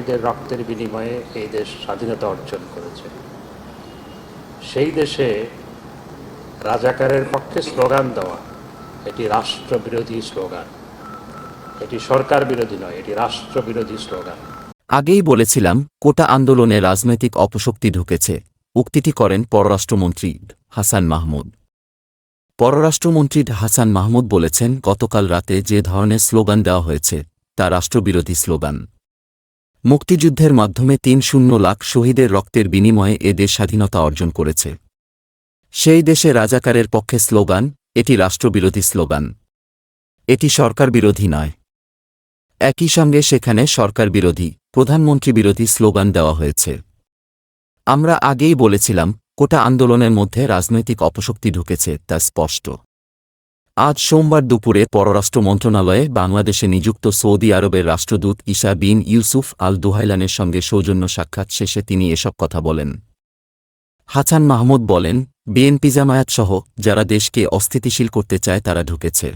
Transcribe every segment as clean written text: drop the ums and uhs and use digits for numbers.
এদের রক্তের বিনিময়ে এই দেশ স্বাধীনতা অর্জন করেছে। সেই দেশে রাজাকারের পক্ষে স্লোগান দেওয়া এটি রাষ্ট্রবিরোধী স্লোগান, এটি সরকার বিরোধী নয়, এটি রাষ্ট্রবিরোধী স্লোগান। আগেই বলেছিলাম কোটা আন্দোলনে রাজনৈতিক অপশক্তি ঢুকেছে, উক্তিটি করেন পররাষ্ট্রমন্ত্রী হাসান মাহমুদ। পররাষ্ট্রমন্ত্রী হাসান মাহমুদ বলেছেন, গতকাল রাতে যে ধরনের স্লোগান দেওয়া হয়েছে তা রাষ্ট্রবিরোধী স্লোগান। মুক্তিযুদ্ধের মাধ্যমে ৩০ লাখ শহীদের রক্তের বিনিময়ে এ দেশ স্বাধীনতা অর্জন করেছে। সেই দেশে রাজাকারের পক্ষে স্লোগান, এটি রাষ্ট্রবিরোধী স্লোগান, এটি সরকার বিরোধী নয়। একই সঙ্গে সেখানে সরকার বিরোধী, প্রধানমন্ত্রী বিরোধী স্লোগান দেওয়া হয়েছে। আমরা আগেই বলেছিলাম কোটা আন্দোলনের মধ্যে রাজনৈতিক অপশক্তি ঢুকেছে, তা স্পষ্ট। আজ সোমবার দুপুরে পররাষ্ট্র মন্ত্রণালয়ে বাংলাদেশে নিযুক্ত সৌদি আরবের রাষ্ট্রদূত ঈসা বিন ইউসুফ আল দুহাইলানের সঙ্গে সৌজন্য সাক্ষাৎ শেষে তিনি এসব কথা বলেন। হাসান মাহমুদ বলেন, বিএনপি জামায়াতসহ যারা দেশকে অস্থিতিশীল করতে চায় তারা ঢুকেছে।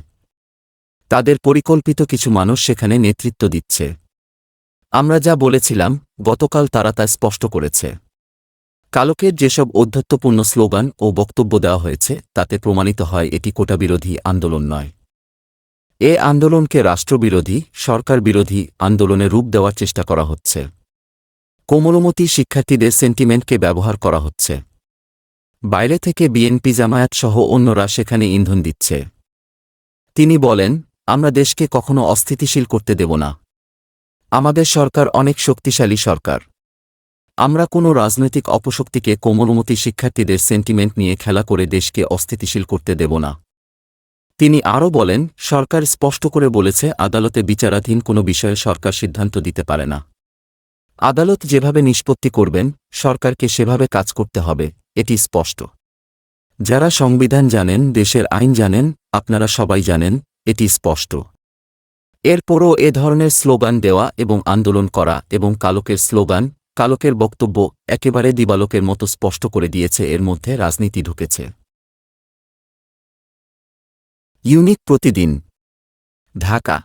তাদের পরিকল্পিত কিছু মানুষ সেখানে নেতৃত্ব দিচ্ছে। আমরা যা বলেছিলাম গতকাল তারা তা স্পষ্ট করেছে। কালকের যেসব ঔদ্ধত্যপূর্ণ স্লোগান ও বক্তব্য দেওয়া হয়েছে তাতে প্রমাণিত হয় এটি কোটাবিরোধী আন্দোলন নয়। এ আন্দোলনকে রাষ্ট্রবিরোধী, সরকার বিরোধী আন্দোলনে রূপ দেওয়ার চেষ্টা করা হচ্ছে। কোমলমতি শিক্ষার্থীদের সেন্টিমেন্টকে ব্যবহার করা হচ্ছে। বাইরে থেকে বিএনপি জামায়াতসহ অন্যরা সেখানে ইন্ধন দিচ্ছে। তিনি বলেন, আমরা দেশকে কখনো অস্থিতিশীল করতে দেব না। আমাদের সরকার অনেক শক্তিশালী সরকার। আমরা কোনো রাজনৈতিক অপশক্তিকে কোমলমতি শিক্ষার্থীদের সেন্টিমেন্ট নিয়ে খেলা করে দেশকে অস্থিতিশীল করতে দেব না। তিনি আরও বলেন, সরকার স্পষ্ট করে বলেছে আদালতে বিচারাধীন কোনো বিষয়ে সরকার সিদ্ধান্ত দিতে পারে না। আদালত যেভাবে নিষ্পত্তি করবেন সরকারকে সেভাবে কাজ করতে হবে, এটি স্পষ্ট। যারা সংবিধান জানেন, দেশের আইন জানেন, আপনারা সবাই জানেন, এটি স্পষ্ট। এরপরও এ ধরনের স্লোগান দেওয়া এবং আন্দোলন করা এবং কালকের স্লোগান, কালকের বক্তব্য একেবারে দিবালোকের মতো স্পষ্ট করে দিয়েছে এর মধ্যে রাজনীতি ঢুকেছে। ইউনিক প্রতিদিন, ঢাকা।